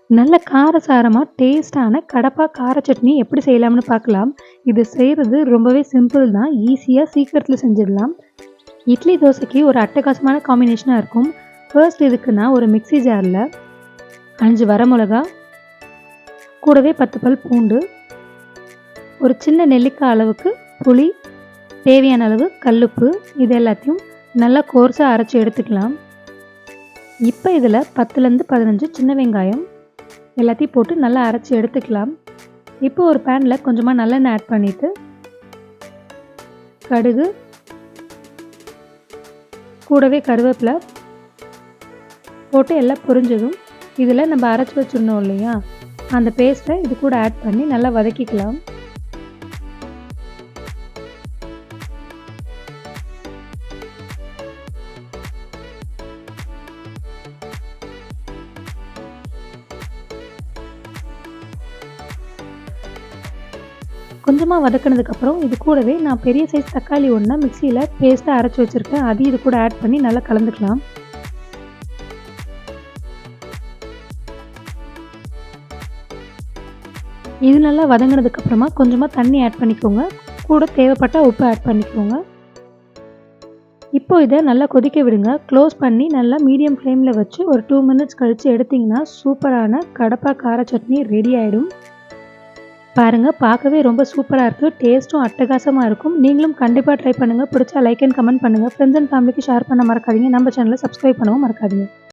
நல்ல காரசாரமா டேஸ்ட்டான கடப்பா கார சட்னி எப்படி செய்யலாம்னு பார்க்கலாம். இது செய்றது ரொம்பவே சிம்பிள் தான். ஈஸியா சீக்கிரத்தில செஞ்சிடலாம். இட்லி, தோசைக்கு ஒரு அட்டகாசமான காம்பினேஷனா இருக்கும். ஃபர்ஸ்ட் இதுக்கு நான் ஒரு மிக்ஸி ஜார்ல 5 வரமிளகா, கூடவே 10 பல் பூண்டு, ஒரு சின்ன நெல்லிக்காய் அளவுக்கு புளி, தேவையான அளவு கல்லுப்பு இது எல்லாத்தையும் நல்லா கோர்ஸா அரைச்சு எடுத்துக்கலாம். இப்ப இதில 10லேருந்து 15 சின்ன வெங்காயம் எல்லாத்தையும் போட்டு நல்லா அரைச்சு எடுத்துக்கலாம். இப்போ ஒரு பேன்ல கொஞ்சமா நல்லெண்ணெய் ஆட் பண்ணிட்டு, கடுகு, கூடவே கருவேப்பிலை போட்டு எல்லாம் பொரிஞ்சதும், இதில நம்ம அரைச்சு வச்சிருந்தோம் இல்லையா, அந்த பேஸ்ட்டை இது கூட ஆட் பண்ணி நல்லா வதக்கிக்கலாம். கொஞ்சமா வதக்குனதுக்கப்புறம், இது கூடவே நான் பெரிய சைஸ் தக்காளி ஒண்ண மிக்ஸியில பேஸ்ட்டா அரைச்சு வச்சிருக்கேன். அதையும் இது கூட ஆட் பண்ணி நல்லா கலந்துக்கலாம். இது நல்லா வதங்குனதுக்கப்புறமா கொஞ்சமா தண்ணி ஆட் பண்ணிக்கோங்க. கூட தேவைப்பட்டா உப்பு ஆட் பண்ணிக்கோங்க. இப்போ இத நல்லா கொதிக்க விடுங்க. க்ளோஸ் பண்ணி நல்லா மீடியம் ஃப்ளேம்ல வச்சு ஒரு 2 மினிட்ஸ் கழிச்சு எடுத்தீங்கன்னா, சூப்பரான கடப்பா கார சட்னி ரெடி ஆயிடும். பாருங்க பார்க்கவே ரொம்ப சூப்பரா இருக்கு. டேஸ்ட்டும் அட்டகாசமா இருக்கும். நீங்களும் கண்டிப்பா ட்ரை பண்ணுங்க. பிடிச்சா லைக் அண்ட் கமெண்ட் பண்ணுங்க. ஃப்ரெண்ட்ஸ் அண்ட் ஃபேமிலிக்கு ஷேர் பண்ண மறக்காதீங்க. நம்ம சேனலை சப்ஸ்கிரைப் பண்ணவும் மறக்காதீங்க.